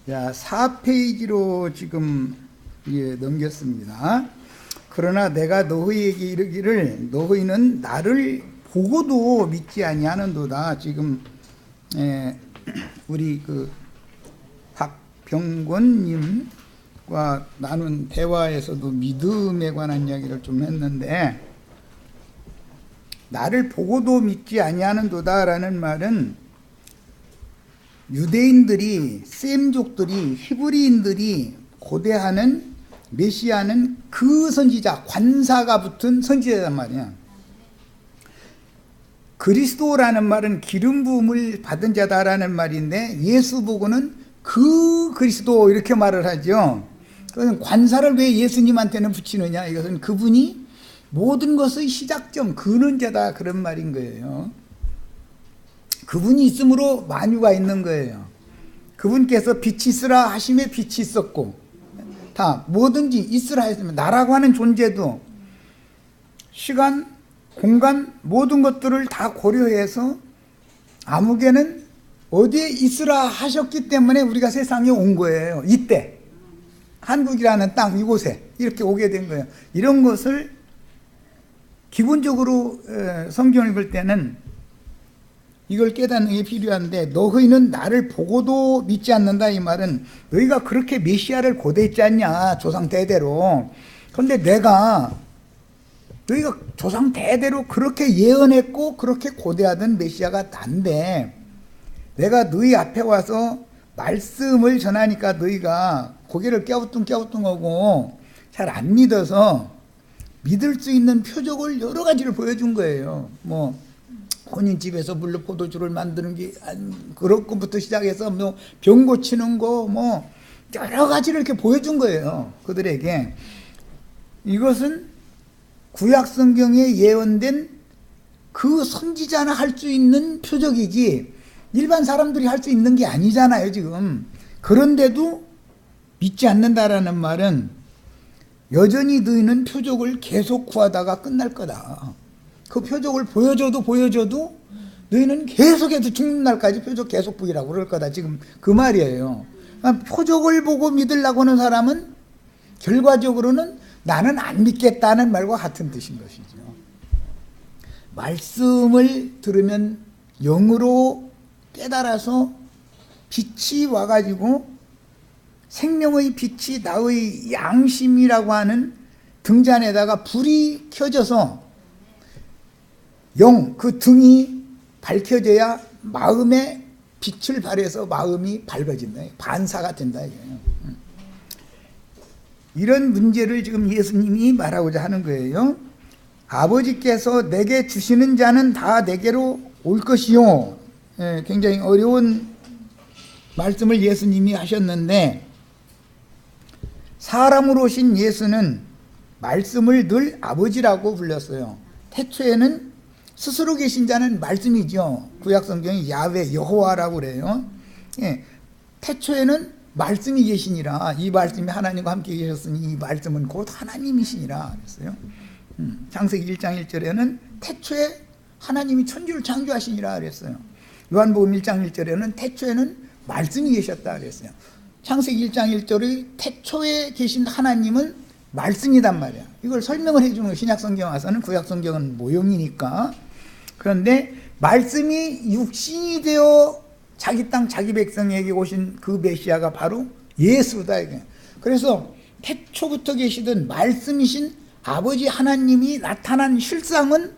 자, 4페이지로 지금 넘겼습니다. 그러나 내가 너희에게 이르기를 너희는 나를 보고도 믿지 아니하는도다. 지금 우리 그 박병권님과 나눈 대화에서도 믿음에 관한 이야기를 좀 했는데, 나를 보고도 믿지 아니하는도다라는 말은 유대인들이, 셈족들이, 히브리인들이 고대하는 메시아는 그 선지자, 관사가 붙은 선지자란 말이야. 그리스도라는 말은 기름 부음을 받은 자다라는 말인데, 예수 보고는 그 그리스도 이렇게 말을 하죠. 그래서 관사를 왜 예수님한테는 붙이느냐? 이것은 그분이 모든 것의 시작점, 근원자다, 그런 말인 거예요. 그분이 있으므로 만유가 있는 거예요. 그분께서 빛이 있으라 하심에 빛이 있었고, 다 뭐든지 있으라 했으면, 나라고 하는 존재도 시간, 공간, 모든 것들을 다 고려해서 아무개는 어디에 있으라 하셨기 때문에 우리가 세상에 온 거예요. 이때 한국이라는 땅, 이곳에 이렇게 오게 된 거예요. 이런 것을 기본적으로 성경을 읽을 때는 이걸 깨닫는 게 필요한데, 너희는 나를 보고도 믿지 않는다. 이 말은 너희가 그렇게 메시아를 고대했지 않냐, 조상 대대로. 그런데 너희가 조상 대대로 그렇게 예언했고 그렇게 고대하던 메시아가 난데, 내가 너희 앞에 와서 말씀을 전하니까 너희가 고개를 깨우뚱깨우뚱하고 잘 안 믿어서 믿을 수 있는 표적을 여러 가지를 보여준 거예요. 뭐 혼인집에서 물로 포도주를 만드는 게 그런 것부터 시작해서 뭐 병 고치는 거 뭐 여러 가지를 이렇게 보여준 거예요, 그들에게. 이것은 구약 성경에 예언된 그 선지자나 할 수 있는 표적이지 일반 사람들이 할 수 있는 게 아니잖아요, 지금. 그런데도 믿지 않는다라는 말은 여전히 너희는 표적을 계속 구하다가 끝날 거다. 그 표적을 보여줘도 너희는 계속해서 죽는 날까지 표적 계속 보이라고 그럴 거다. 지금 그 말이에요. 표적을 보고 믿으려고 하는 사람은 결과적으로는 나는 안 믿겠다는 말과 같은 뜻인 것이죠. 말씀을 들으면 영으로 깨달아서 빛이 와가지고 생명의 빛이 나의 양심이라고 하는 등잔에다가 불이 켜져서 그 등이 밝혀져야 마음에 빛을 발해서 마음이 밝아진다. 반사가 된다. 이런 문제를 지금 예수님이 말하고자 하는 거예요. 아버지께서 내게 주시는 자는 다 내게로 올 것이요. 굉장히 어려운 말씀을 예수님이 하셨는데, 사람으로 오신 예수는 말씀을 늘 아버지라고 불렀어요. 태초에는 스스로 계신 자는 말씀이죠. 구약성경이 야훼, 여호와라고 그래요. 태초에는 말씀이 계시니라. 이 말씀이 하나님과 함께 계셨으니 이 말씀은 곧 하나님이시니라 그랬어요. 창세기 1장 1절에는 태초에 하나님이 천지를 창조하시니라 그랬어요. 요한복음 1장 1절에는 태초에는 말씀이 계셨다 그랬어요. 창세기 1장 1절의 태초에 계신 하나님은 말씀이단 말이야. 이걸 설명을 해주는 거. 신약성경 와서는, 구약성경은 모형이니까. 그런데 말씀이 육신이 되어 자기 땅 자기 백성에게 오신 그 메시아가 바로 예수다. 이게. 그래서 태초부터 계시던 말씀이신 아버지 하나님이 나타난 실상은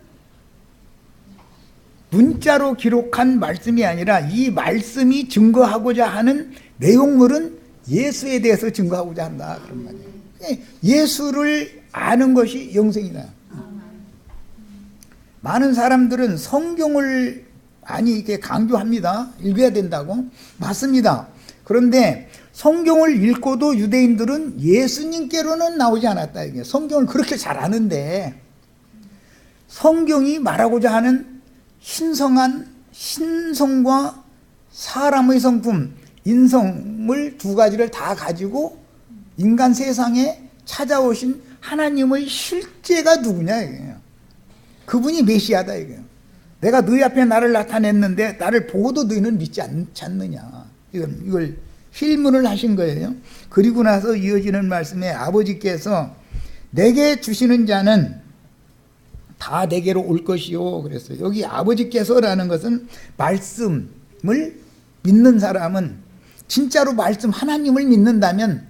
문자로 기록한 말씀이 아니라 이 말씀이 증거하고자 하는 내용물은 예수에 대해서 증거하고자 한다, 그런 말이에요. 예수를 아는 것이 영생이다. 많은 사람들은 성경을 많이 이렇게 강조합니다. 읽어야 된다고. 맞습니다. 그런데 성경을 읽고도 유대인들은 예수님께로는 나오지 않았다. 이게 성경을 그렇게 잘 아는데, 성경이 말하고자 하는 신성한 신성과 사람의 성품, 인성을 두 가지를 다 가지고 인간 세상에 찾아오신 하나님의 실제가 누구냐 이거예요. 그분이 메시아다 이거예요. 내가 너희 앞에 나를 나타냈는데 나를 보고도 너희는 믿지 않느냐. 이걸 필문을 하신 거예요. 그리고 나서 이어지는 말씀에 아버지께서 내게 주시는 자는 다 내게로 올 것이요 그랬어요. 여기 아버지께서라는 것은 말씀을 믿는 사람은 진짜로 말씀 하나님을 믿는다면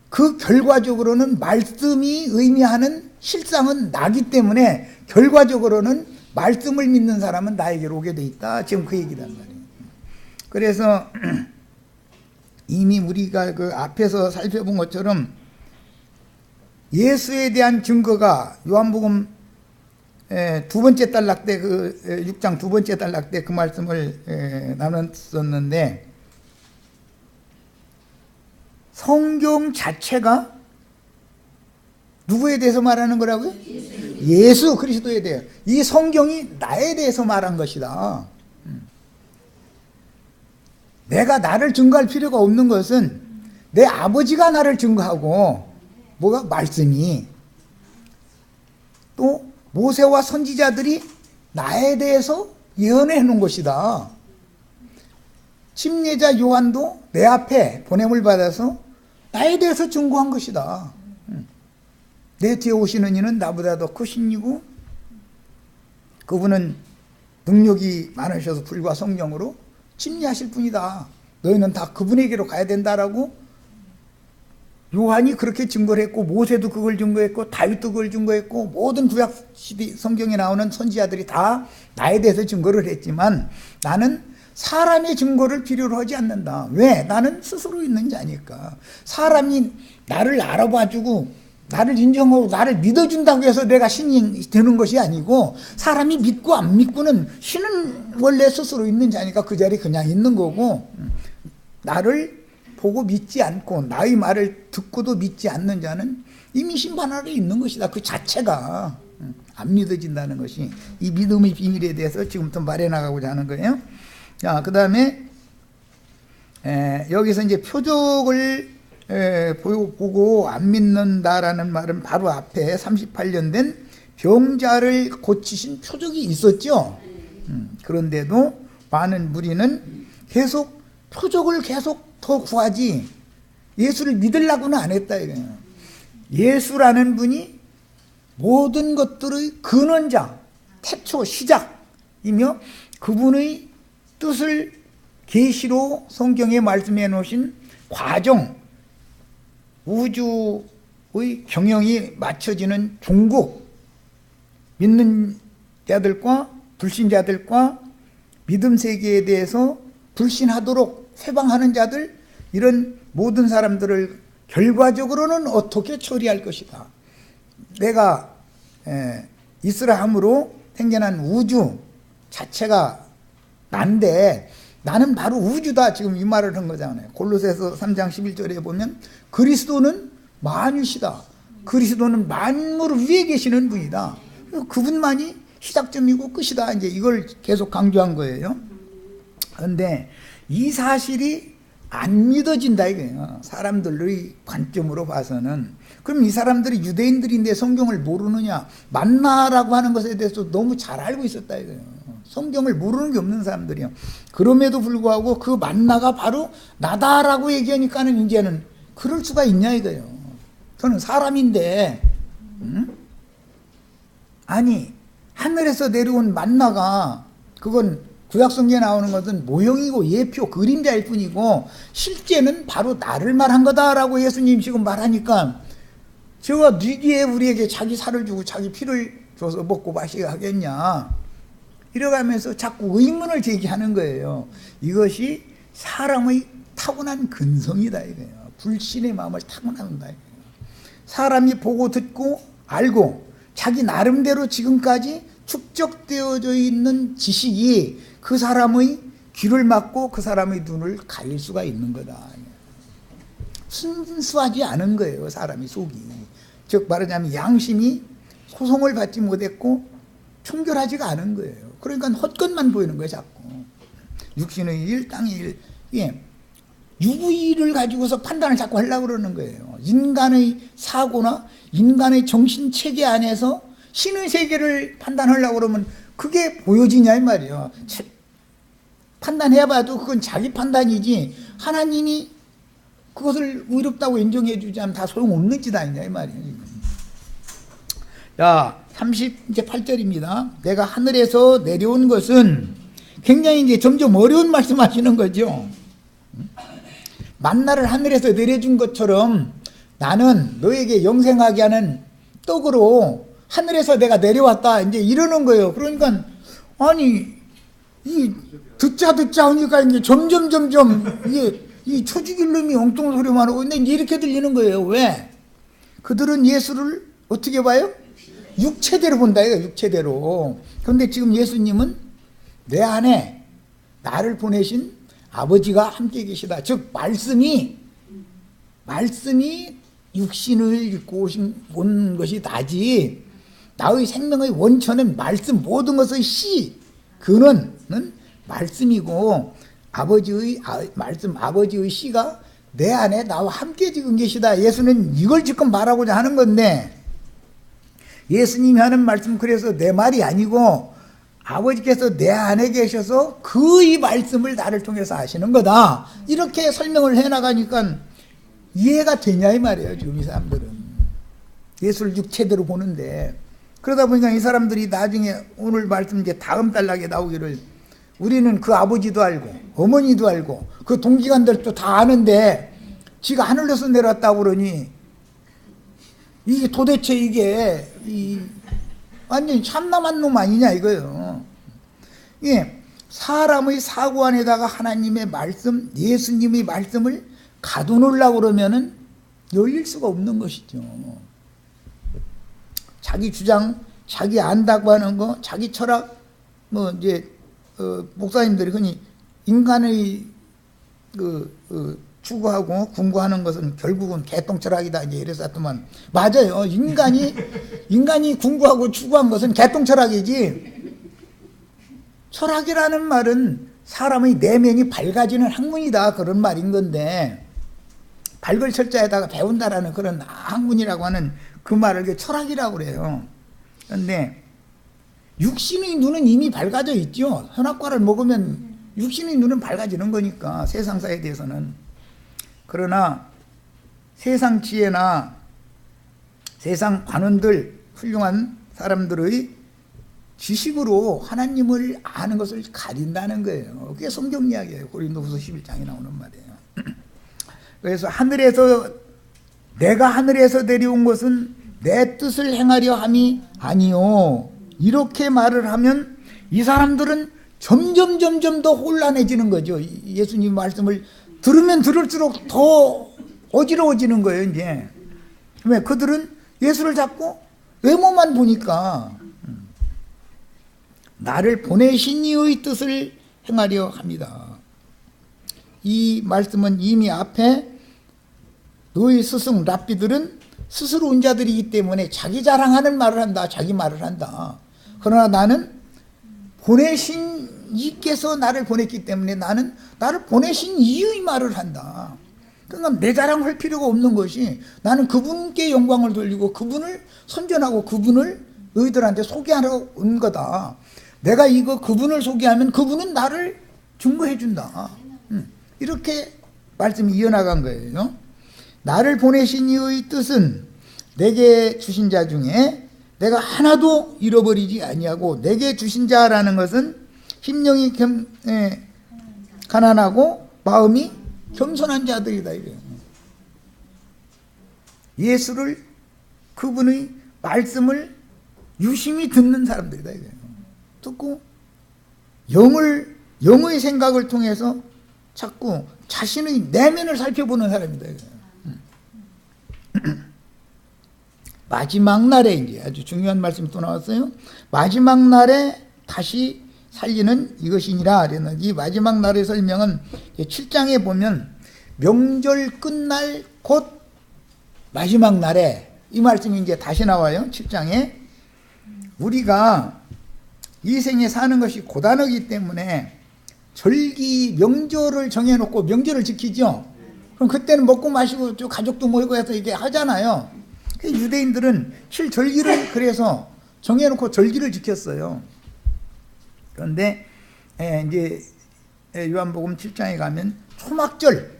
그 결과적으로는 말씀이 의미하는 실상은 나기 때문에 결과적으로는 말씀을 믿는 사람은 나에게로 오게 돼 있다. 지금 그 얘기란 말이에요. 그래서 이미 우리가 그 앞에서 살펴본 것처럼 예수에 대한 증거가 요한복음 두 번째 단락 때 그 6장 두 번째 단락 때 그 말씀을 나눴었는데 성경 자체가 누구에 대해서 말하는 거라고요? 예수 그리스도에 대해. 이 성경이 나에 대해서 말한 것이다. 내가 나를 증거할 필요가 없는 것은 내 아버지가 나를 증거하고 뭐가 말씀이 또 모세와 선지자들이 나에 대해서 예언해 놓은 것이다. 침례자 요한도 내 앞에 보냄을 받아서 나에 대해서 증거한 것이다. 내 뒤에 오시는 이는 나보다 더 크신 이고 그분은 능력이 많으셔서 불과 성령으로 침례하실 분이다. 너희는 다 그분에게로 가야 된다라고 요한이 그렇게 증거를 했고 모세도 그걸 증거했고 다윗도 그걸 증거했고 모든 구약시대 성경에 나오는 선지자들이 다 나에 대해서 증거를 했지만 나는 사람의 증거를 필요로 하지 않는다. 왜? 나는 스스로 있는 자니까. 사람이 나를 알아봐주고 나를 인정하고 나를 믿어준다고 해서 내가 신이 되는 것이 아니고 사람이 믿고 안 믿고는 신은 원래 스스로 있는 자니까 그 자리에 그냥 있는 거고 나를 보고 믿지 않고 나의 말을 듣고도 믿지 않는 자는 이미 심판 아래 있는 것이다. 그 자체가 안 믿어진다는 것이 이 믿음의 비밀에 대해서 지금부터 말해 나가고자 하는 거예요. 자, 그 다음에 여기서 이제 표적을 보고 안 믿는다라는 말은 바로 앞에 38년 된 병자를 고치신 표적이 있었죠. 그런데도 많은 무리는 계속 표적을 계속 더 구하지 예수를 믿으려고는 안 했다 이거예요. 예수라는 분이 모든 것들의 근원자, 태초, 시작이며 그분의 뜻을 계시로 성경에 말씀해 놓으신 과정, 우주의 경영이 맞춰지는 종국, 믿는 자들과 불신자들과 믿음 세계에 대해서 불신하도록 회방하는 자들, 이런 모든 사람들을 결과적으로는 어떻게 처리할 것이다. 내가 있으라 함으로 생겨난 우주 자체가 난데 나는 바로 우주다. 지금 이 말을 한 거잖아요. 골로새서 3장 11절에 보면 그리스도는 만유시다. 그리스도는 만물 위에 계시는 분이다. 그분만이 시작점이고 끝이다. 이제 이걸 계속 강조한 거예요. 그런데 이 사실이 안 믿어진다 이거예요. 사람들의 관점으로 봐서는. 그럼 이 사람들이 유대인들인데 성경을 모르느냐? 만나라고 하는 것에 대해서 너무 잘 알고 있었다 이거예요. 성경을 모르는 게 없는 사람들이요. 그럼에도 불구하고 그 만나가 바로 나다라고 얘기하니까는 이제는 그럴 수가 있냐 이거예요. 저는 사람인데 아니 하늘에서 내려온 만나가 그건 구약성경에 나오는 것은 모형이고 예표 그림자일 뿐이고 실제는 바로 나를 말한 거다라고 예수님 지금 말하니까 저가 뉘기에 우리에게 자기 살을 주고 자기 피를 줘서 먹고 마시게 하겠냐 이래가면서 자꾸 의문을 제기하는 거예요. 이것이 사람의 타고난 근성이다 이거예요. 불신의 마음을 타고난다 이거예요. 사람이 보고 듣고 알고 자기 나름대로 지금까지 축적되어져 있는 지식이 그 사람의 귀를 막고 그 사람의 눈을 가릴 수가 있는 거다. 순수하지 않은 거예요. 사람이 속이. 즉 말하자면 양심이 소송을 받지 못했고 청결하지가 않은 거예요. 그러니까 헛것만 보이는 거예요. 자꾸. 육신의 일, 땅의 일. 예. 유구일을 가지고서 판단을 자꾸 하려고 그러는 거예요. 인간의 사고나 인간의 정신체계 안에서 신의 세계를 판단하려고 그러면 그게 보여지냐 이 말이에요. 판단해봐도 그건 자기 판단이지 하나님이 그것을 의롭다고 인정해 주지 않으면 다 소용없는 짓 아니냐 이 말이에요. 자, 38절입니다. 내가 하늘에서 내려온 것은 굉장히 이제 점점 어려운 말씀하시는 거죠. 만나를 하늘에서 내려준 것처럼 나는 너에게 영생하게 하는 떡으로 하늘에서 내가 내려왔다 이제 이러는 거예요. 그러니까 아니 이 듣자 하니까 이제 점점 이게 이 초죽일 놈이 엉뚱한 소리만 하고 근데 이제 이렇게 들리는 거예요. 왜? 그들은 예수를 어떻게 봐요? 육체대로 본다 이거 육체대로. 그런데 지금 예수님은 내 안에 나를 보내신 아버지가 함께 계시다. 즉 말씀이 육신을 입고 온 것이 나지. 나의 생명의 원천은 말씀, 모든 것의 근원은 말씀이고 아버지의 씨가 내 안에 나와 함께 지금 계시다. 예수는 이걸 지금 말하고자 하는 건데 예수님이 하는 말씀 그래서 내 말이 아니고 아버지께서 내 안에 계셔서 그의 말씀을 나를 통해서 하시는 거다. 이렇게 설명을 해나가니까 이해가 되냐 이 말이에요. 지금 이 사람들은 예수를 육체대로 보는데 그러다 보니까 이 사람들이 나중에 오늘 말씀 이제 다음 단락에 나오기를 우리는 그 아버지도 알고 어머니도 알고 그 동기간들도 다 아는데 지가 하늘에서 내려왔다고 그러니 이게 도대체 이게 완전히 참남한 놈 아니냐 이거예요. 예, 사람의 사고 안에다가 하나님의 말씀, 예수님의 말씀을 가둬놓으려고 그러면은 열릴 수가 없는 것이죠. 자기 주장, 자기 안다고 하는 거, 자기 철학, 뭐 이제 목사님들이 흔히 인간의 추구하고 궁구하는 것은 결국은 개똥철학이다 이제 이랬었더만 맞아요. 인간이 궁구하고 추구한 것은 개똥철학이지. 철학이라는 말은 사람의 내면이 밝아지는 학문이다 그런 말인 건데 밝을 철자에다가 배운다라는 그런 학문이라고 하는 그 말을 철학이라고 그래요. 그런데 육신의 눈은 이미 밝아져 있죠. 현악과를 먹으면 육신의 눈은 밝아지는 거니까 세상사에 대해서는. 그러나 세상 지혜나 세상 관원들 훌륭한 사람들의 지식으로 하나님을 아는 것을 가린다는 거예요. 그게 성경 이야기예요. 고린도후서 11장에 나오는 말이에요. 그래서 내가 하늘에서 내려온 것은 내 뜻을 행하려 함이 아니요. 이렇게 말을 하면 이 사람들은 점점 더 혼란해지는 거죠. 예수님 말씀을 들으면 들을수록 더 어지러워지는 거예요. 이제 왜? 그들은 예수를 잡고 외모만 보니까 나를 보내신 이의 뜻을 행하려 합니다. 이 말씀은 이미 앞에 너희 스승 랍비들은 스스로 온 자들이기 때문에 자기 자랑하는 말을 한다. 자기 말을 한다. 그러나 나는 보내신 이께서 나를 보냈기 때문에 나는 나를 보내신 이의 말을 한다. 그러니까 내 자랑할 필요가 없는 것이 나는 그분께 영광을 돌리고 그분을 선전하고 그분을 너희들한테 소개하러 온 거다. 내가 그분을 소개하면 그분은 나를 증거해 준다. 이렇게 말씀이 이어나간 거예요. 나를 보내신 이의 뜻은 내게 주신 자 중에 내가 하나도 잃어버리지 아니하고 내게 주신 자라는 것은 심령이 가난하고 마음이 겸손한 자들이다 이래요. 예수를 그분의 말씀을 유심히 듣는 사람들이다 이래요. 듣고 영의 생각을 통해서 자꾸 자신의 내면을 살펴보는 사람이다 이래요. 마지막 날에 이제 아주 중요한 말씀이 또 나왔어요. 마지막 날에 다시 살리는 이것이니라. 이 마지막 날의 설명은 7장에 보면 명절 끝날 곧 마지막 날에 이 말씀이 이제 다시 나와요. 7장에 우리가 이 생에 사는 것이 고단하기 때문에 절기 명절을 정해놓고 명절을 지키죠. 그럼 그때는 먹고 마시고 또 가족도 모이고 해서 이게 하잖아요. 유대인들은 7절기를 그래서 정해놓고 절기를 지켰어요. 그런데 이제 요한복음 7장에 가면 초막절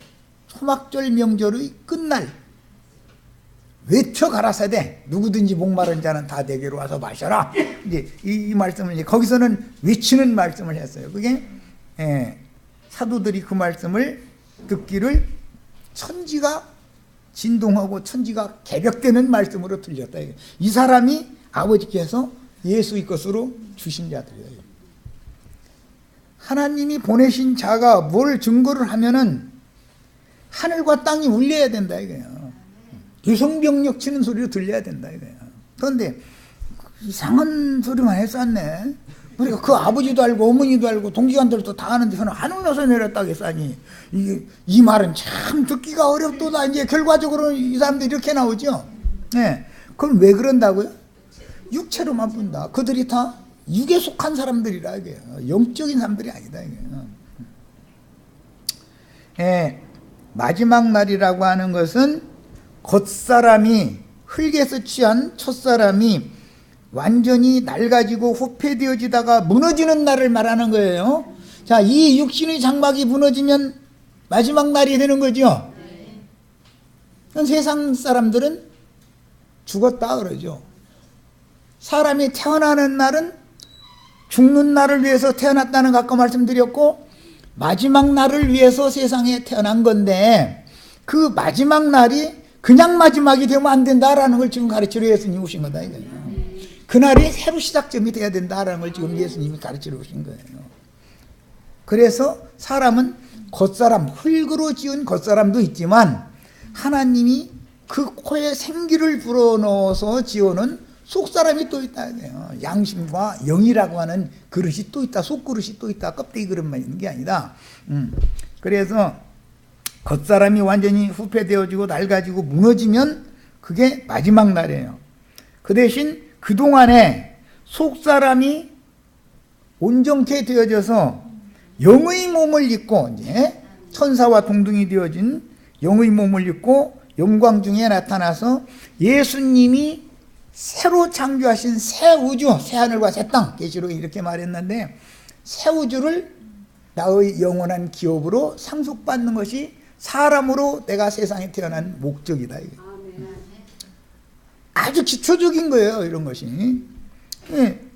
초막절 명절의 끝날 외쳐 가라사대 누구든지 목마른 자는 다 내게로 와서 마셔라. 이제 이 말씀을 이제 거기서는 외치는 말씀을 했어요. 그게 사도들이 그 말씀을 듣기를 천지가 진동하고 천지가 개벽되는 말씀으로 들렸다. 이 사람이 아버지께서 예수의 것으로 주신 자들이에요. 하나님이 보내신 자가 뭘 증거를 하면은 하늘과 땅이 울려야 된다 이거예요. 유성병력 치는 소리로 들려야 된다 이거예요. 그런데 이상한 소리만 했었네. 우리가 그 아버지도 알고 어머니도 알고 동기관들도 다 아는데 저는 안 울려서 내렸다고 했으니 이 말은 참 듣기가 어렵도다. 이제 결과적으로 이 사람들이 이렇게 나오죠. 네. 그럼 왜 그런다고요? 육체로만 본다. 그들이 다 육에 속한 사람들이라 이게요. 영적인 사람들이 아니다 이게요. 마지막 날이라고 하는 것은 겉사람이 흙에서 취한 첫사람이 완전히 낡아지고 후패되어지다가 무너지는 날을 말하는 거예요. 자, 이 육신의 장막이 무너지면 마지막 날이 되는 거죠. 세상 사람들은 죽었다 그러죠. 사람이 태어나는 날은 죽는 날을 위해서 태어났다는 거 아까 말씀드렸고, 마지막 날을 위해서 세상에 태어난 건데 그 마지막 날이 그냥 마지막이 되면 안 된다라는 걸 지금 가르치러 예수님이 오신 거다 이거예요. 그날이 새로 시작점이 돼야 된다라는 걸 지금 예수님이 가르치러 오신 거예요. 그래서 사람은 겉사람, 흙으로 지은 겉사람도 있지만 하나님이 그 코에 생기를 불어넣어서 지어놓은 속사람이 또 있다. 양심과 영이라고 하는 그릇이 또 있다. 속그릇이 또 있다. 껍데기 그릇만 있는 게 아니다. 그래서 겉사람이 완전히 후패되어지고 낡아지고 무너지면 그게 마지막 날이에요. 그 대신 그동안에 속사람이 온전케 되어져서 영의 몸을 입고 이제 천사와 동등이 되어진 영의 몸을 입고 영광 중에 나타나서 예수님이 새로 창조하신 새 우주, 새 하늘과 새 땅, 계시록에 이렇게 말했는데 새 우주를 나의 영원한 기업으로 상속받는 것이 사람으로 내가 세상에 태어난 목적이다. 아주 기초적인 거예요, 이런 것이.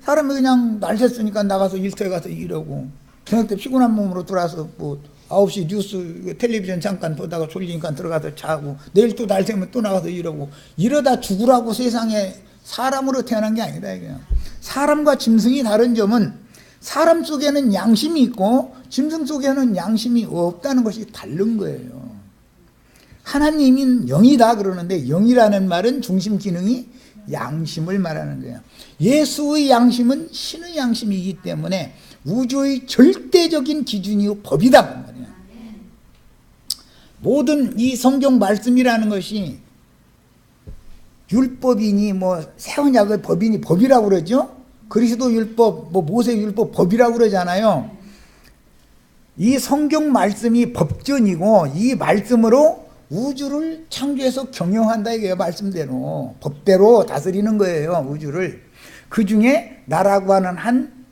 사람이 그냥 날 샜으니까 나가서 일터에 가서 일하고 저녁 때 피곤한 몸으로 돌아서 뭐 9시 뉴스 텔레비전 잠깐 보다가 졸리니까 들어가서 자고 내일 또 날 새면 또 나가서 일하고 이러다 죽으라고 세상에 사람으로 태어난 게 아니다 이거예요. 사람과 짐승이 다른 점은 사람 속에는 양심이 있고 짐승 속에는 양심이 없다는 것이 다른 거예요. 하나님은 영이다 그러는데 영이라는 말은 중심 기능이 양심을 말하는 거예요. 예수의 양심은 신의 양심이기 때문에 우주의 절대적인 기준이요 법이다 그 말이에요. 모든 이 성경 말씀이라는 것이 율법이니 뭐 새 언약의 법이니 법이라고 그러죠. 그리스도 율법, 뭐 모세 율법 법이라고 그러잖아요. 이 성경 말씀이 법전이고 이 말씀으로 우주를 창조해서 경영한다 이게요. 말씀대로 법대로 다스리는 거예요. 우주를. 그 중에 나라고 하는 한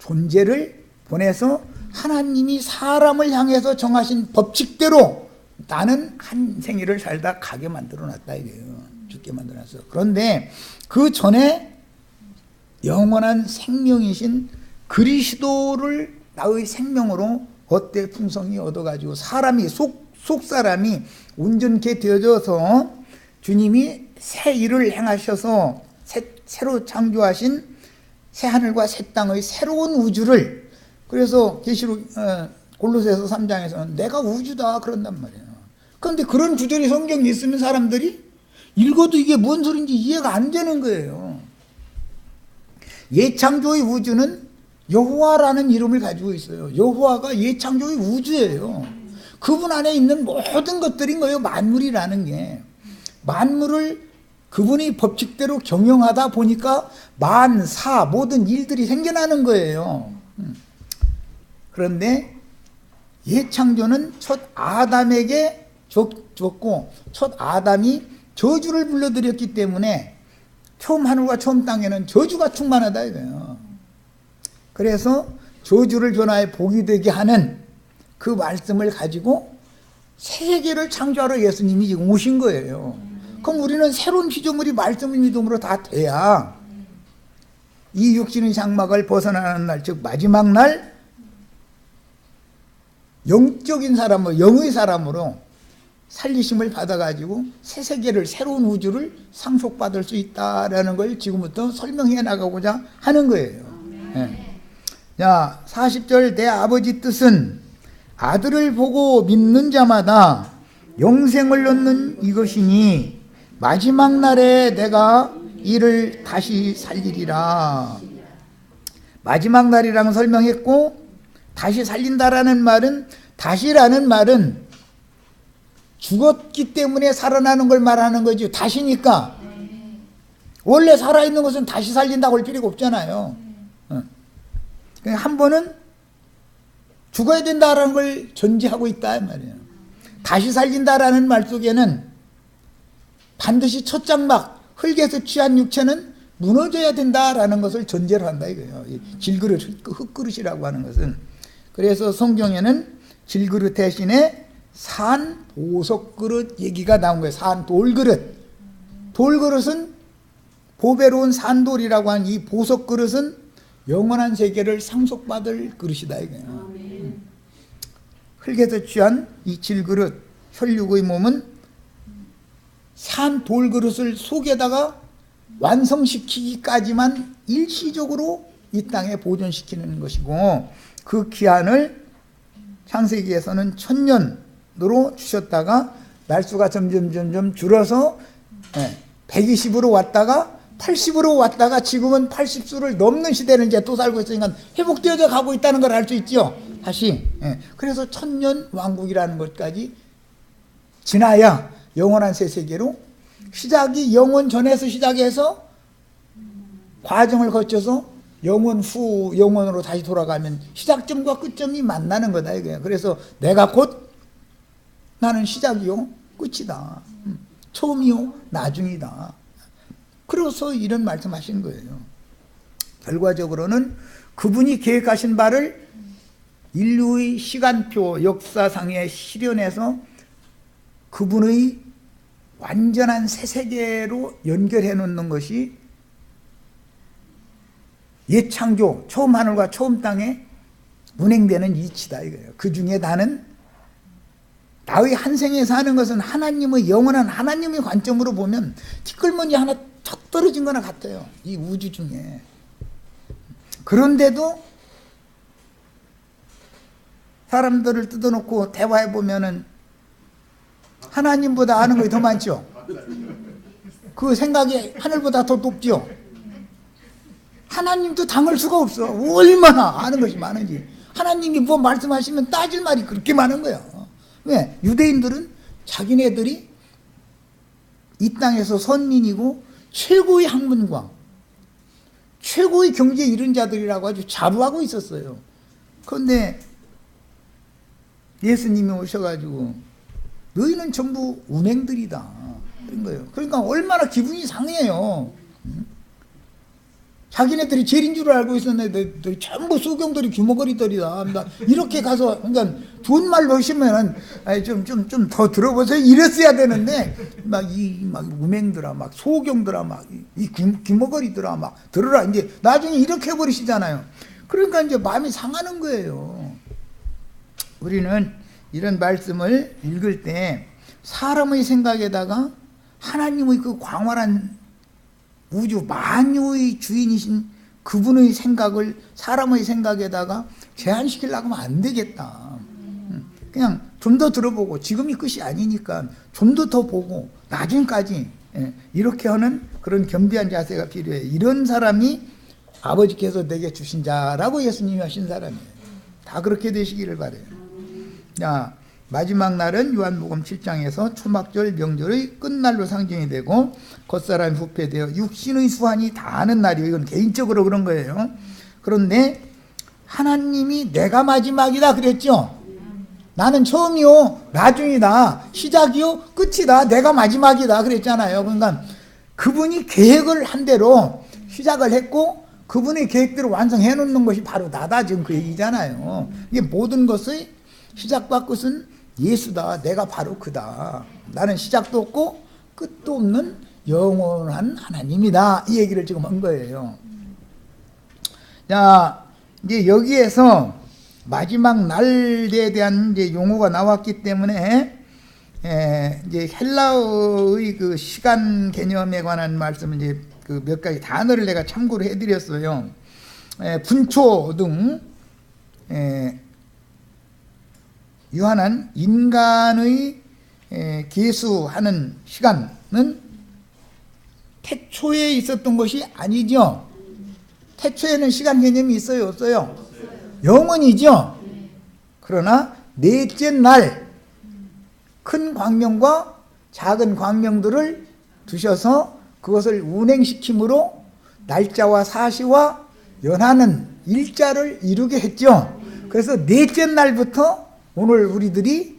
존재를 보내서 하나님이 사람을 향해서 정하신 법칙대로 나는 한 생일을 살다 가게 만들어놨다 이게요. 죽게 만들어놨어. 그런데 그 전에 영원한 생명이신 그리스도를 나의 생명으로 어때 풍성히 얻어가지고 사람이 속사람이 온전케 되어져서 주님이 새 일을 행하셔서 새로 창조하신 새 하늘과 새 땅의 새로운 우주를, 그래서 계시록 골로새서 3장에서는 내가 우주다 그런단 말이에요. 그런데 그런 구절이 성경에 있으면 사람들이 읽어도 이게 뭔 소리인지 이해가 안 되는 거예요. 예창조의 우주는 여호와라는 이름을 가지고 있어요. 여호와가 예창조의 우주예요. 그분 안에 있는 모든 것들인 거예요. 만물이라는 게. 만물을 그분이 법칙대로 경영하다 보니까 만사 모든 일들이 생겨나는 거예요. 그런데 예창조는 첫 아담에게 줬고 첫 아담이 저주를 불러들였기 때문에 처음 하늘과 처음 땅에는 저주가 충만하다 이거예요. 그래서 저주를 변화해 복이 되게 하는 그 말씀을 가지고 새 세계를 창조하러 예수님이 지금 오신 거예요. 그럼 우리는 새로운 피조물이 말씀을 믿음으로 다 돼야 이 육신의 장막을 벗어나는 날, 즉 마지막 날 영적인 사람으로, 영의 사람으로 살리심을 받아가지고 새 세계를, 새로운 우주를 상속받을 수 있다라는 걸 지금부터 설명해 나가고자 하는 거예요. 네. 자, 40절 내 아버지 뜻은 아들을 보고 믿는 자마다 영생을 얻는 이것이니 마지막 날에 내가 이를 다시 살리리라. 마지막 날이라고 설명했고, 다시 살린다라는 말은, 다시라는 말은 죽었기 때문에 살아나는 걸 말하는 거죠. 다시니까 원래 살아있는 것은 다시 살린다고 할 필요가 없잖아요. 한 번은 죽어야 된다라는 걸 전제하고 있다 말이에요. 다시 살린다라는 말 속에는 반드시 첫 장막 흙에서 취한 육체는 무너져야 된다라는 것을 전제로 한다 이거예요. 질그릇, 흙그릇이라고 하는 것은. 그래서 성경에는 질그릇 대신에 산 보석 그릇 얘기가 나온 거예요. 산 돌그릇. 돌그릇은 보배로운 산돌이라고 한 이 보석 그릇은 영원한 세계를 상속받을 그릇이다 이거예요. 흙에서 취한 이 질그릇, 혈육의 몸은 산 돌그릇을 속에다가 완성시키기까지만 일시적으로 이 땅에 보존시키는 것이고, 그 기한을 창세기에서는 1000년으로 주셨다가 날수가 점점 줄어서 120으로 왔다가 80으로 왔다가 지금은 80수를 넘는 시대를 이제 또 살고 있으니까 회복되어져 가고 있다는 걸 알 수 있죠. 다시. 그래서 1000년 왕국이라는 것까지 지나야 영원한 새 세계로, 시작이 영원 전에서 시작해서 과정을 거쳐서 영원 후 영원으로 다시 돌아가면 시작점과 끝점이 만나는 거다 이거예요. 그래서 내가 곧 나는 시작이요 끝이다, 처음이요 나중이다. 그래서 이런 말씀하신 거예요. 결과적으로는 그분이 계획하신 바를 인류의 시간표 역사상에 실현해서 그분의 완전한 새 세계로 연결해 놓는 것이 옛 창조, 처음 하늘과 처음 땅에 운행되는 이치다 이거예요. 그 중에 나는 나의 한 생에 사는 것은 하나님의 영원한 하나님의 관점으로 보면 티끌무늬 하나 툭 떨어진 거나 같아요. 이 우주 중에. 그런데도 사람들을 뜯어놓고 대화해 보면은 하나님보다 아는 것이 더 많죠. 그 생각이 하늘보다 더 높죠. 하나님도 당할 수가 없어. 얼마나 아는 것이 많은지. 하나님이 뭐 말씀하시면 따질 말이 그렇게 많은 거야. 왜? 유대인들은 자기네들이 이 땅에서 선민이고 최고의 학문과 최고의 경제에 이른 자들이라고 아주 자부하고 있었어요. 그런데 예수님이 오셔가지고 너희는 전부 운행들이다 그런 거예요. 그러니까 얼마나 기분이 상해요. 자기네들이 제일인 줄 알고 있었는데 전부 수경들이 규모거리들이다. 이렇게 가서 그러니까 좋은 말로 하시면은 좀 더 들어보세요. 이랬어야 되는데 막 우맹들아, 막 소경들아, 막 이 규모거리들아, 막 들으라. 이제 나중에 이렇게 해버리시잖아요. 그러니까 이제 마음이 상하는 거예요. 우리는 이런 말씀을 읽을 때 사람의 생각에다가 하나님의 그 광활한 우주 만유의 주인이신 그분의 생각을 사람의 생각에다가 제한시키려고 하면 안 되겠다. 그냥 좀 더 들어보고 지금이 끝이 아니니까 좀 더 보고 나중까지 이렇게 하는 그런 겸비한 자세가 필요해요. 이런 사람이 아버지께서 내게 주신 자라고 예수님이 하신 사람이에요. 다 그렇게 되시기를 바라요. 자, 마지막 날은 요한복음 7장에서 초막절 명절의 끝날로 상징이 되고 겉사람이 부패되어 육신의 수완이 다하는 날이에요. 이건 개인적으로 그런 거예요. 그런데 하나님이 내가 마지막이다 그랬죠. 나는 처음이요 나중이다, 시작이요 끝이다, 내가 마지막이다 그랬잖아요. 그러니까 그분이 계획을 한 대로 시작을 했고 그분의 계획대로 완성해 놓는 것이 바로 나다, 지금 그 얘기잖아요. 이게 모든 것의 시작과 끝은 예수다. 내가 바로 그다. 나는 시작도 없고 끝도 없는 영원한 하나님이다. 이 얘기를 지금 한 거예요. 자, 이제 여기에서 마지막 날에 대한 이제 용어가 나왔기 때문에 이제 헬라어의 그 시간 개념에 관한 말씀을 이제 그 몇 가지 단어를 내가 참고를 해드렸어요. 분초 등 유한한 인간의 계수하는 시간은 태초에 있었던 것이 아니죠. 태초에는 시간 개념이 있어요, 없어요? 영원이죠. 그러나 넷째 날 큰 광명과 작은 광명들을 두셔서 그것을 운행시킴으로 날짜와 사시와 연하는 일자를 이루게 했죠. 그래서 넷째 날부터 오늘 우리들이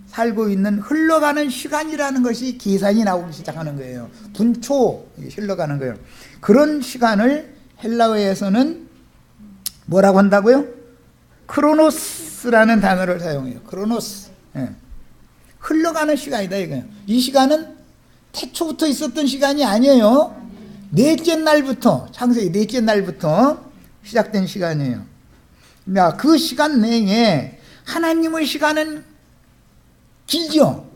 살고 있는 흘러가는 시간이라는 것이 계산이 나오기 시작하는 거예요. 분초 흘러가는 거예요. 그런 시간을 헬라어에서는 뭐라고 한다고요? 크로노스라는 단어를 사용해요. 크로노스. 흘러가는 시간이다 이거예요. 이 시간은 태초부터 있었던 시간이 아니에요. 넷째 날부터, 창세기 넷째 날부터 시작된 시간이에요. 그 시간 내에 하나님의 시간은 길죠.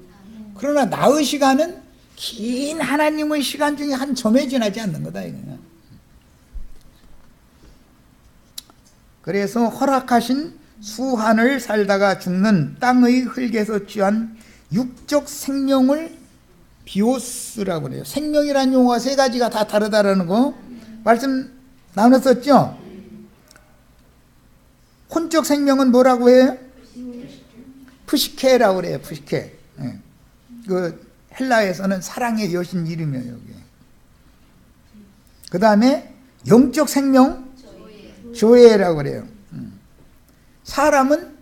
그러나 나의 시간은 긴 하나님의 시간 중에 한 점에 지나지 않는 거다 이거예요. 그래서 허락하신 수한을 살다가 죽는 땅의 흙에서 취한 육적 생명을 비오스라고 그래요. 생명이라는 용어가 세 가지가 다 다르다라는 거 말씀 나눴었죠. 혼적 생명은 뭐라고 해요? 푸시케라고 그래요. 푸시케. 그 헬라에서는 사랑의 여신 이름이에요. 여기. 그 다음에 영적 생명 조에라고 그래요. 사람은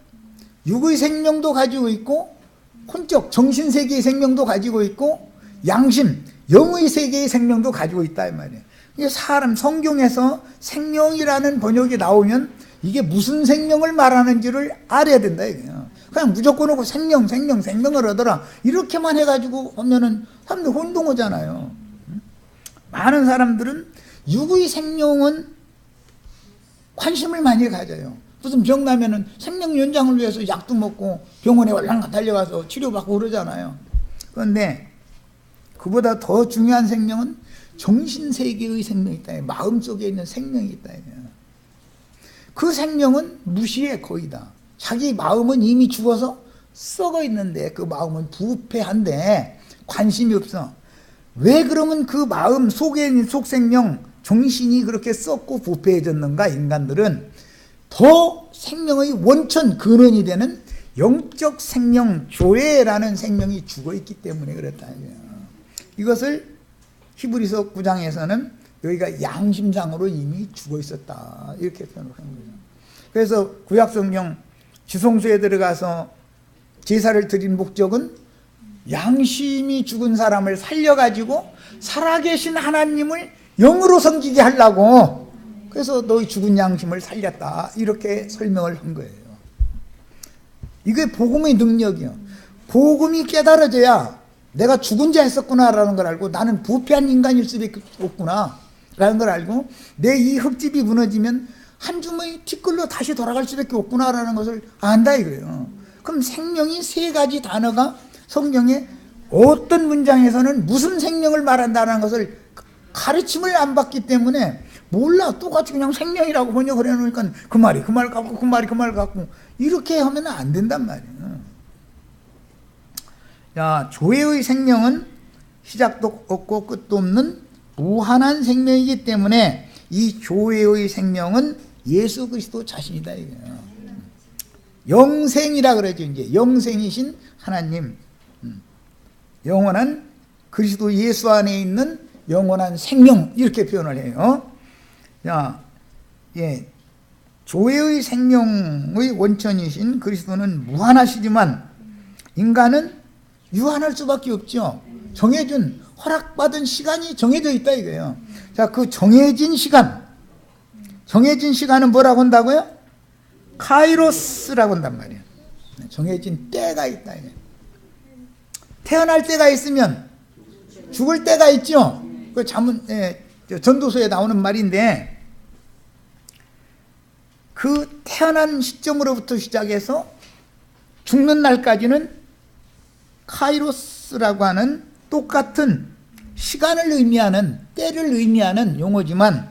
육의 생명도 가지고 있고 혼적 정신세계의 생명도 가지고 있고 양심 영의 세계의 생명도 가지고 있다 이 말이에요. 이게 사람 성경에서 생명이라는 번역이 나오면 이게 무슨 생명을 말하는지를 알아야 된다 이거예요. 그냥 무조건 하고 생명을 하더라 이렇게만 해가지고 하면은 사람들 혼동하잖아요. 많은 사람들은 육의 생명은 관심을 많이 가져요. 무슨 병 나면은 생명 연장을 위해서 약도 먹고 병원에 얼른 달려가서 치료받고 그러잖아요. 그런데 그보다 더 중요한 생명은 정신세계의 생명이 있다. 마음속에 있는 생명이 있다. 그 생명은 무시해 거의 다. 자기 마음은 이미 죽어서 썩어 있는데 그 마음은 부패한데 관심이 없어. 왜 그러면 그 마음 속에 있는 속생명 정신이 그렇게 썩고 부패해졌는가? 인간들은 더 생명의 원천 근원이 되는 영적 생명 조회라는 생명이 죽어있기 때문에 그렇다. 이것을 히브리서 9장에서는 여기가 양심상으로 이미 죽어있었다 이렇게 표현을 하는 거죠. 그래서 구약성경 지성소에 들어가서 제사를 드린 목적은 양심이 죽은 사람을 살려가지고 살아계신 하나님을 영으로 섬기게 하려고 그래서 너희 죽은 양심을 살렸다 이렇게 설명을 한 거예요. 이게 복음의 능력이요. 복음이 깨달아져야 내가 죽은 자 했었구나라는 걸 알고 나는 부패한 인간일 수밖에 없구나 라는 걸 알고 내 이 흙집이 무너지면 한 줌의 티끌로 다시 돌아갈 수밖에 없구나라는 것을 안다 이거예요. 그럼 생명이 세 가지 단어가 성경에 어떤 문장에서는 무슨 생명을 말한다는 것을 가르침을 안 받기 때문에 몰라. 똑같이 그냥 생명이라고 번역을 해놓으니까 그 말이 그 말 같고 그 말이 그 말 같고 이렇게 하면 안 된단 말이에요. 자, 조회의 생명은 시작도 없고 끝도 없는 무한한 생명이기 때문에 이 조회의 생명은 예수 그리스도 자신이다 이거예요. 영생이라 그러죠. 이제 영생이신 하나님, 영원한 그리스도 예수 안에 있는 영원한 생명 이렇게 표현을 해요. 자, 조회의 생명의 원천이신 그리스도는 무한하시지만 인간은 유한할 수밖에 없죠. 정해준 허락받은 시간이 정해져 있다 이거예요. 자, 그 정해진 시간은 뭐라고 한다고요? 카이로스라고 한단 말이에요. 정해진 때가 있다. 태어날 때가 있으면 죽을 때가 있죠. 그 전도서에 나오는 말인데, 그 태어난 시점으로부터 시작해서 죽는 날까지는 카이로스라고 하는 똑같은 시간을 의미하는, 때를 의미하는 용어지만,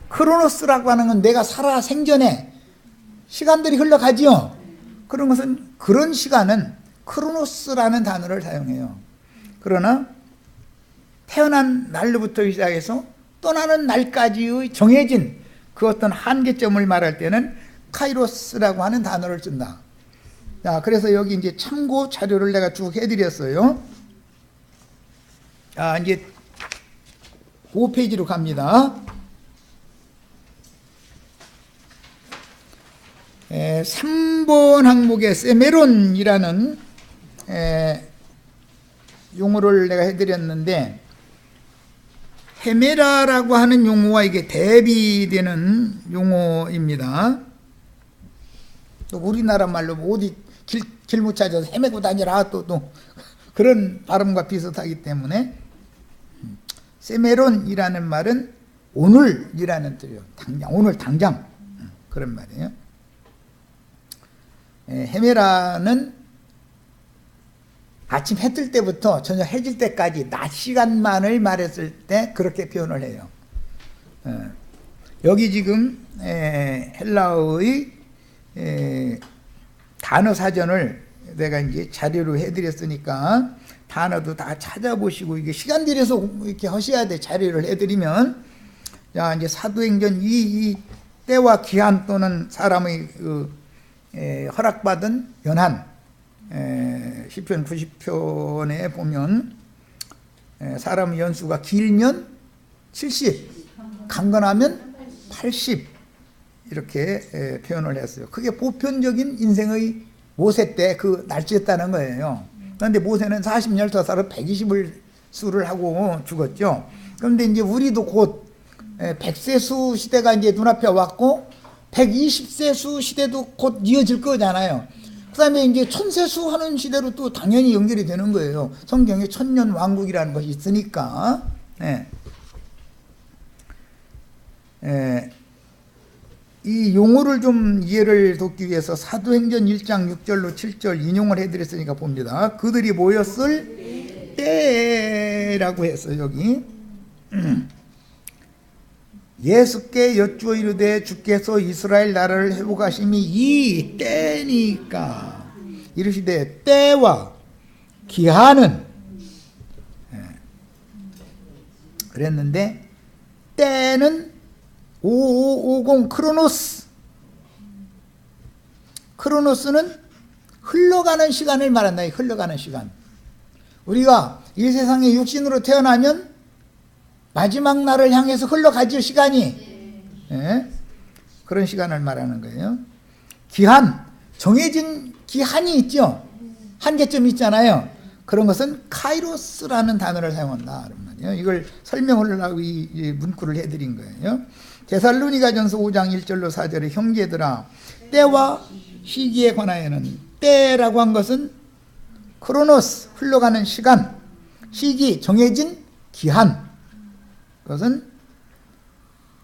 크로노스라고 하는 건 내가 살아 생전에 시간들이 흘러가지요. 그런 것은, 그런 시간은 크로노스라는 단어를 사용해요. 그러나 태어난 날로부터 시작해서 떠나는 날까지의 정해진 그 어떤 한계점을 말할 때는 카이로스라고 하는 단어를 쓴다. 자, 그래서 여기 이제 참고 자료를 내가 쭉 해드렸어요. 자, 이제 5페이지로 갑니다. 3번 항목에 세메론이라는 용어를 내가 해드렸는데, 헤메라라고 하는 용어와 이게 대비되는 용어입니다. 또 우리나라 말로 어디 길 못 찾아서 헤매고 다니라 또 그런 발음과 비슷하기 때문에, 세메론이라는 말은 오늘이라는 뜻이에요. 당장, 오늘 당장, 그런 말이에요. 헤메라는 아침 해 뜰 때부터 저녁 해질 때까지 낮 시간만을 말했을 때 그렇게 표현을 해요. 여기 지금 헬라어의 단어 사전을 내가 이제 자료로 해드렸으니까 단어도 다 찾아보시고, 이게 시간 들여서 이렇게 하셔야 돼. 자료를 해드리면. 자, 이제 사도행전 이 때와 기한 또는 사람의 허락받은 연한, 시편 90편에 보면 사람의 연수가 길면 70, 강건하면 80 이렇게 표현을 했어요. 그게 보편적인 인생의 모세 때 그 날짜였다는 거예요. 그런데 모세는 40년 더 살아 120을 수를 하고 죽었죠. 그런데 이제 우리도 곧 100세수 시대가 이제 눈앞에 왔고 120세수 시대도 곧 이어질 거잖아요. 그 다음에 이제 1000세수 하는 시대로 또 당연히 연결이 되는 거예요. 성경에 천년 왕국이라는 것이 있으니까. 이 용어를 좀 이해를 돕기 위해서 사도행전 1장 6절로 7절 인용을 해드렸으니까 봅니다. 그들이 모였을 때라고 했어요. 여기 예수께 여쭈어 이르되 주께서 이스라엘 나라를 회복하심이 이 때니까 이르시되 때와 기한은, 그랬는데 때는 5550 크로노스. 크로노스는 흘러가는 시간을 말한다. 흘러가는 시간. 우리가 이 세상에 육신으로 태어나면 마지막 날을 향해서 흘러가죠, 시간이. 그런 시간을 말하는 거예요. 기한, 정해진 기한이 있죠. 한계점이 있잖아요. 그런 것은 카이로스라는 단어를 사용한다. 이걸 설명을 하고 이 문구를 해드린 거예요. 데살로니가전서 5장 1절로 4절에 형제들아, 때와 시기에 관하여는, 때라고 한 것은 크로노스, 흘러가는 시간, 시기, 정해진 기한, 그것은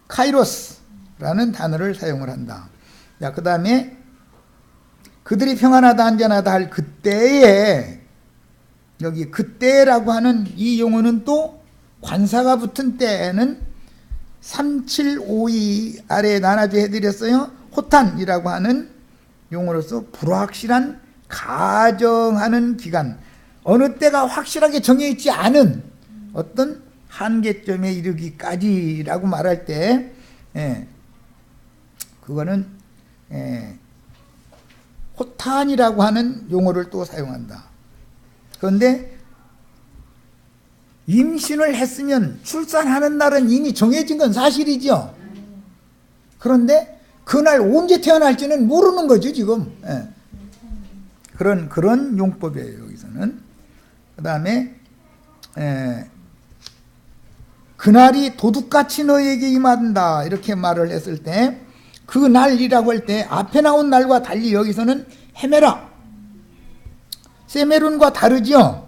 카이로스라는 단어를 사용을 한다. 자, 그 다음에 그들이 평안하다 안전하다 할 그때에, 여기 그때라고 하는 이 용어는 또 관사가 붙은 때는 3752 아래에 나눠져 해드렸어요. 호탄이라고 하는 용어로서 불확실한 가정하는 기간, 어느 때가 확실하게 정해있지 않은 어떤 한계점에 이르기까지라고 말할 때, 그거는 호탄이라고 하는 용어를 또 사용한다. 그런데 임신을 했으면 출산하는 날은 이미 정해진 건 사실이죠. 그런데 그날 언제 태어날지는 모르는 거죠, 지금. 그런 용법이에요, 여기서는. 그 다음에 그날이 도둑같이 너에게 임한다, 이렇게 말을 했을 때, 그 날이라고 할 때 앞에 나온 날과 달리 여기서는 헤매라, 세메론과 다르죠.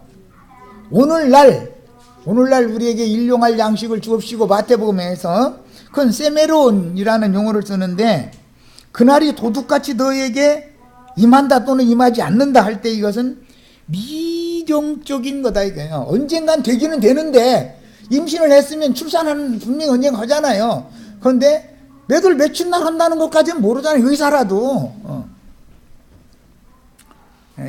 오늘날 우리에게 일용할 양식을 주옵시고 마태복음에서 그건 세메론이라는 용어를 쓰는데, 그날이 도둑같이 너에게 임한다 또는 임하지 않는다 할 때 이것은 미정적인 거다 이거예요. 언젠간 되기는 되는데, 임신을 했으면 출산은 분명히 언젠가 하잖아요. 그런데 매달 며칠 날 한다는 것까지는 모르잖아요, 의사라도.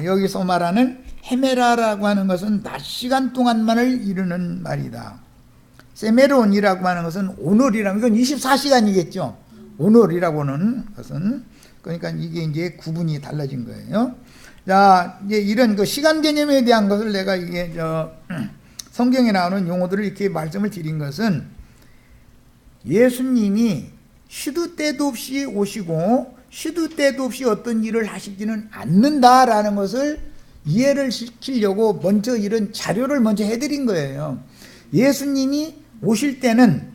여기서 말하는 헤메라라고 하는 것은 낮 시간 동안만을 이루는 말이다. 세메론이라고 하는 것은 오늘이라는, 이건 24시간이겠죠. 오늘이라고 하는 것은, 그러니까 이게 이제 구분이 달라진 거예요. 자, 이제 이런 그 시간 개념에 대한 것을 내가 이게 성경에 나오는 용어들을 이렇게 말씀을 드린 것은, 예수님이 시도 때도 없이 오시고 시도 때도 없이 어떤 일을 하시지는 않는다라는 것을 이해를 시키려고 먼저 이런 자료를 먼저 해드린 거예요. 예수님이 오실 때는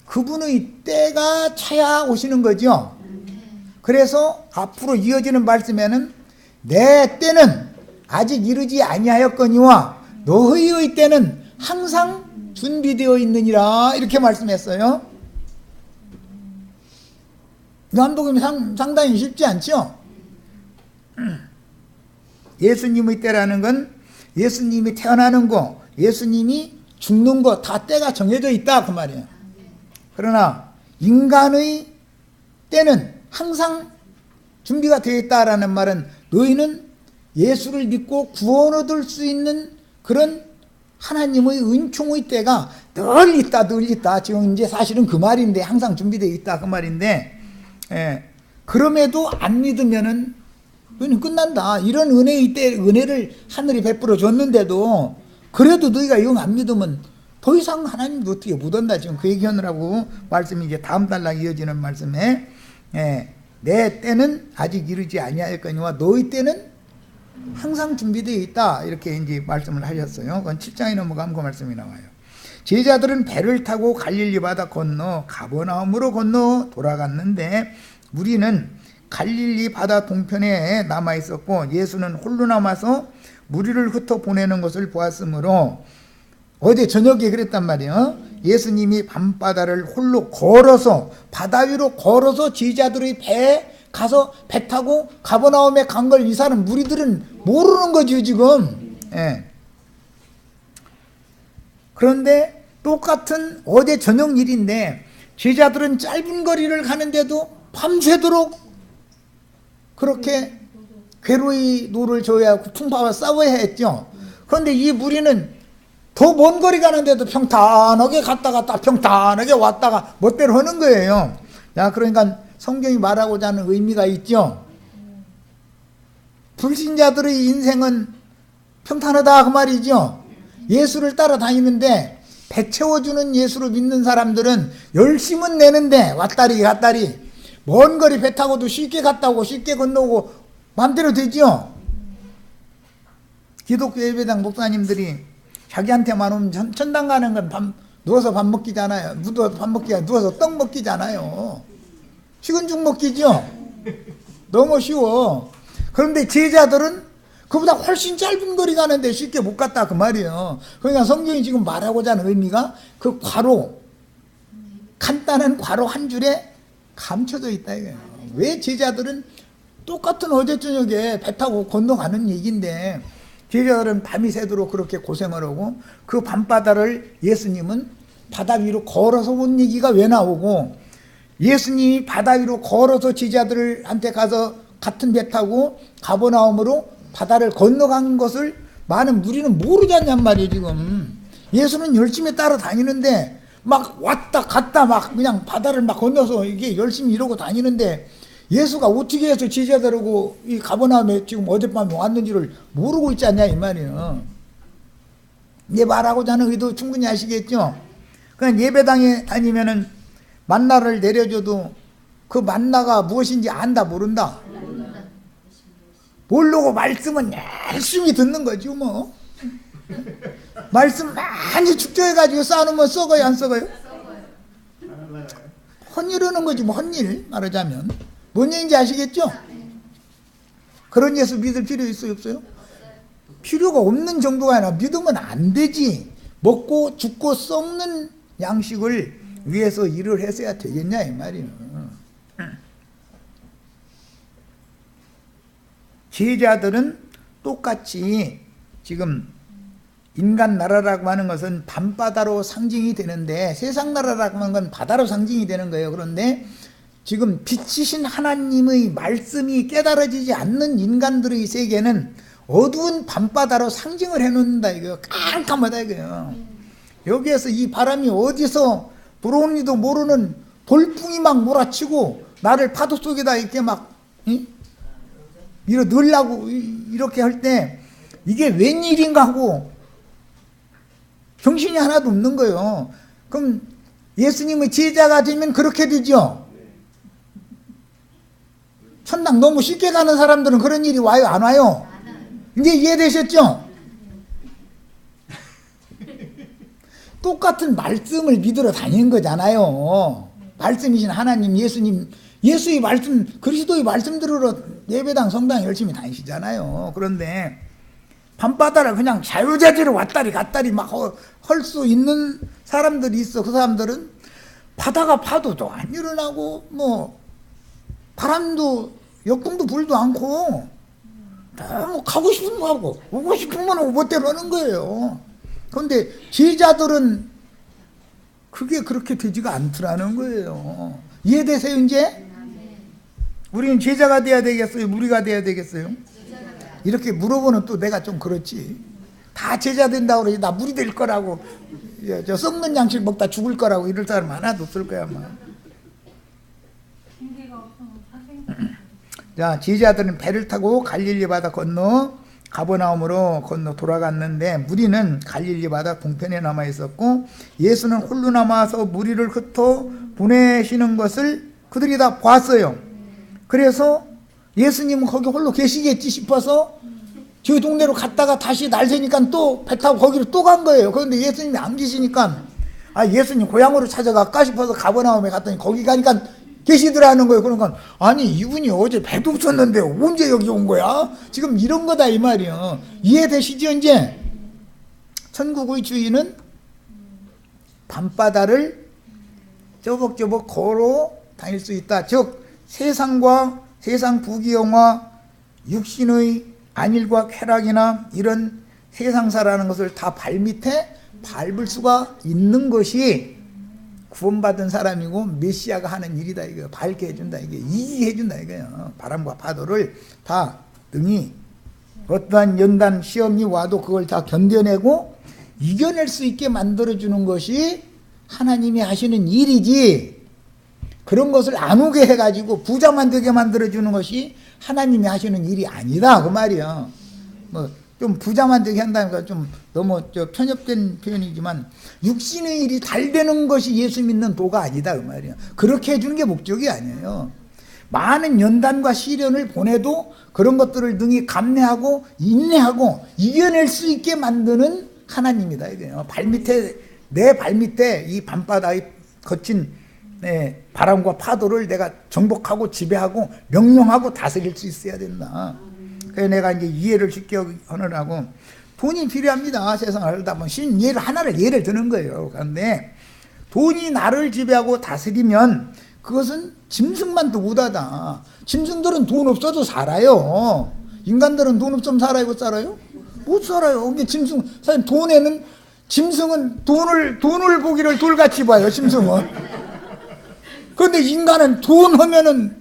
그분의 때가 차야 오시는 거죠. 그래서 앞으로 이어지는 말씀에는 내 때는 아직 이르지 아니하였거니와 너희의 때는 항상 준비되어 있느니라, 이렇게 말씀했어요. 요한복음이 상당히 쉽지 않죠? 예수님의 때라는 건 예수님이 태어나는 거, 예수님이 죽는 거 다 때가 정해져 있다 그 말이에요. 그러나 인간의 때는 항상 준비가 되어 있다라는 말은, 너희는 예수를 믿고 구원 얻을 수 있는 그런 하나님의 은총의 때가 늘 있다. 지금 이제 사실은 그 말인데, 항상 준비되어 있다 그 말인데, 그럼에도 안 믿으면은 너희는 끝난다. 이런 은혜의 때, 은혜를 하늘이 베풀어 줬는데도 그래도 너희가 영 안 믿으면 더 이상 하나님도 어떻게 못 온다. 지금 그 얘기하느라고 말씀이 이제 다음 달랑 이어지는 말씀에, 내 때는 아직 이르지 아니하였거니와 너희 때는 항상 준비되어 있다, 이렇게 이제 말씀을 하셨어요. 그건 7장에 넘어가면 그 말씀이 나와요. 제자들은 배를 타고 갈릴리 바다 건너 가버나움으로 건너 돌아갔는데, 무리는 갈릴리 바다 동편에 남아 있었고 예수는 홀로 남아서 무리를 흩어 보내는 것을 보았으므로, 어제 저녁에 그랬단 말이에요. 예수님이 밤바다를 홀로 걸어서, 바다 위로 걸어서 제자들의 배에 가서 배 타고 가버나움에 간 걸 이 사람 무리들은 모르는 거죠 지금. 그런데 똑같은 어제 저녁 일인데, 제자들은 짧은 거리를 가는데도 밤새도록 그렇게 괴로이 노를 져야 하고 풍파와 싸워야 했죠. 그런데 이 무리는 더 먼 거리 가는데도 평탄하게 갔다가 평탄하게 왔다가 멋대로 하는 거예요. 야, 그러니까 성경이 말하고자 하는 의미가 있죠. 불신자들의 인생은 평탄하다 그 말이죠. 예수를 따라다니는데 배 채워주는 예수를 믿는 사람들은 열심은 내는데 왔다리 갔다리, 먼 거리 배 타고도 쉽게 갔다 오고 쉽게 건너고 마음대로 되죠. 기독교 예배당 목사님들이 자기한테만 오면 천당 가는 건 누워서 밥 먹기잖아요. 누워서 떡 먹기잖아요. 식은 죽 먹기죠. 너무 쉬워. 그런데 제자들은 그보다 훨씬 짧은 거리 가는데 쉽게 못 갔다 그 말이에요. 그러니까 성경이 지금 말하고자 하는 의미가 그 괄호, 간단한 괄호 한 줄에 감춰져 있다 이거예요. 왜 제자들은 똑같은 어제 저녁에 배 타고 건너가는 얘기인데 제자들은 밤이 새도록 그렇게 고생을 하고, 그 밤바다를 예수님은 바다 위로 걸어서 온 얘기가 왜 나오고, 예수님이 바다 위로 걸어서 제자들한테 가서 같은 배 타고 가버나움으로 바다를 건너간 것을 많은 무리는 모르지 않냔 말이에요 지금. 예수는 열심히 따라다니는데 막 왔다 갔다 막 그냥 바다를 막 건너서 이게 열심히 이러고 다니는데, 예수가 어떻게 해서 제자들하고 이 가버나움에 지금 어젯밤에 왔는지를 모르고 있지 않냐 이 말이에요. 내 말하고자 하는 의도 충분히 아시겠죠? 그냥 예배당에 다니면은 만나를 내려줘도 그 만나가 무엇인지 안다 모른다? 모르고 말씀은 열심히 듣는 거죠 뭐. 말씀 많이 축조해가지고 쌓아놓으면 썩어요 안 썩어요? 헛일 하는 거지 뭐. 헛일 말하자면 뭔 얘기인지 아시겠죠? 그런 예수 믿을 필요 있어요 없어요? 필요가 없는 정도가 아니라 믿으면 안 되지. 먹고 죽고 썩는 양식을 위해서 일을 했어야 되겠냐 이 말이에요. 제자들은 똑같이 지금 인간 나라라고 하는 것은 밤바다로 상징이 되는데, 세상 나라라고 하는 건 바다로 상징이 되는 거예요. 그런데 지금 빛이신 하나님의 말씀이 깨달아지지 않는 인간들의 세계는 어두운 밤바다로 상징을 해놓는다 이거요. 깜깜하다 이거요. 여기에서 이 바람이 어디서 불어오는지도 모르는 돌풍이 막 몰아치고 나를 파도 속에다 이렇게 막 밀어 넣으려고 이렇게 할 때 이게 웬일인가 하고 정신이 하나도 없는 거예요. 그럼 예수님의 제자가 되면 그렇게 되죠. 천당 너무 쉽게 가는 사람들은 그런 일이 와요 안 와요? 이제 이해되셨죠? 똑같은 말씀을 믿으러 다니는 거잖아요. 말씀이신 하나님 예수님, 예수의 말씀, 그리스도의 말씀 들으러 예배당 성당 열심히 다니시잖아요. 그런데 밤바다를 그냥 자유자재로 왔다리 갔다리 막 할 수 있는 사람들이 있어. 그 사람들은 바다가 파도도 안 일어나고 뭐 바람도 역풍도 불도 않고 너무 가고 싶으면 가고 오고 싶으면 오고 멋대로 하는 거예요. 그런데 제자들은 그게 그렇게 되지가 않더라는 거예요. 이해되세요 이제? 우리는 제자가 돼야 되겠어요? 무리가 돼야 되겠어요? 이렇게 물어보는 또 내가 좀 그렇지. 다 제자 된다고 그러지 나 무리 될 거라고, 저 썩는 양식 먹다 죽을 거라고 이럴 사람 하나도 없을 거야 아마. 자, 제자들은 배를 타고 갈릴리 바다 건너 가버나움으로 건너 돌아갔는데 무리는 갈릴리 바다 동편에 남아 있었고 예수는 홀로 남아서 무리를 흩어 보내시는 것을 그들이 다 봤어요. 그래서 예수님은 거기 홀로 계시겠지 싶어서 저희 동네로 갔다가 다시 날 새니까 또 배 타고 거기로 또 간 거예요. 그런데 예수님이 안 계시니까 예수님 고향으로 찾아갈까 싶어서 가버나움에 갔더니 거기 가니까 계시더라는 거예요. 그러니까 아니 이분이 어제 배도 없었는데 언제 여기 온 거야? 지금 이런 거다 이 말이요. 이해되시죠 이제? 천국의 주인은 밤바다를 쪼벅쪼벅 걸어 다닐 수 있다. 즉 세상과 세상 부귀영화, 육신의 안일과 쾌락이나 이런 세상사라는 것을 다 발밑에 밟을 수가 있는 것이 구원받은 사람이고 메시아가 하는 일이다 이거. 밟게 해준다 이게. 이기게 해준다 이거요. 바람과 파도를 다 능히 어떠한 연단 시험이 와도 그걸 다 견뎌내고 이겨낼 수 있게 만들어주는 것이 하나님이 하시는 일이지, 그런 것을 안 오게 해가지고 부자만 되게 만들어주는 것이 하나님이 하시는 일이 아니다 그 말이야. 뭐 좀 부자만 되게 한다니까 좀 너무 편협된 표현이지만 육신의 일이 잘 되는 것이 예수 믿는 도가 아니다 그 말이야. 그렇게 해주는 게 목적이 아니에요. 많은 연단과 시련을 보내도 그런 것들을 능히 감내하고 인내하고 이겨낼 수 있게 만드는 하나님이다 이거예요. 발밑에, 내 발밑에 이 밤바다의 거친 바람과 파도를 내가 정복하고 지배하고 명령하고 다스릴 수 있어야 된다. 그래서 내가 이제 이해를 쉽게 하느라고 돈이 필요합니다. 세상을 살다 보면 하나를 예를 드는 거예요. 그런데 돈이 나를 지배하고 다스리면 그것은 짐승만도 못하다. 짐승들은 돈 없어도 살아요. 인간들은 돈 없으면 살아요? 못 살아요? 못 살아요. 근데 짐승, 사실 돈에는, 짐승은 돈을 보기를 돌같이 봐요. 짐승은. 그런데 인간은 돈 하면은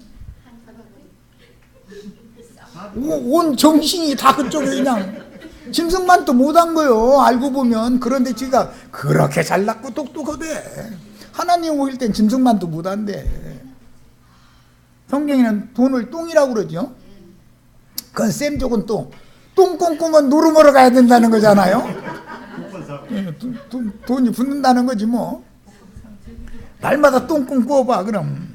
온 정신이 다 그쪽에 그냥, 짐승만도 못한 거요. 알고 보면. 그런데 지가 그렇게 잘났고 똑똑하대. 하나님 오실 땐 짐승만도 못한대. 성경에는 돈을 똥이라고 그러죠. 그건 쌤 쪽은 또 똥 꽁꽁은 노름으로 가야 된다는 거잖아요. 돈이 붙는다는 거지 뭐. 날마다 똥꽁 구워봐 그럼.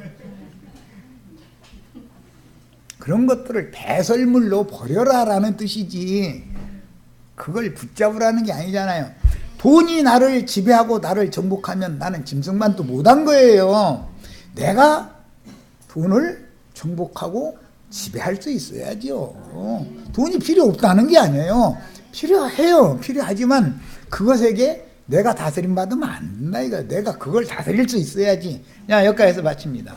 그런 것들을 배설물로 버려라라는 뜻이지 그걸 붙잡으라는 게 아니잖아요. 돈이 나를 지배하고 나를 정복하면 나는 짐승만도 못한 거예요. 내가 돈을 정복하고 지배할 수 있어야죠. 돈이 필요 없다는 게 아니에요. 필요해요. 필요하지만 그것에게 내가 다스림 받으면 안 된다 이거. 내가 그걸 다스릴 수 있어야지. 야, 여기까지서 마칩니다.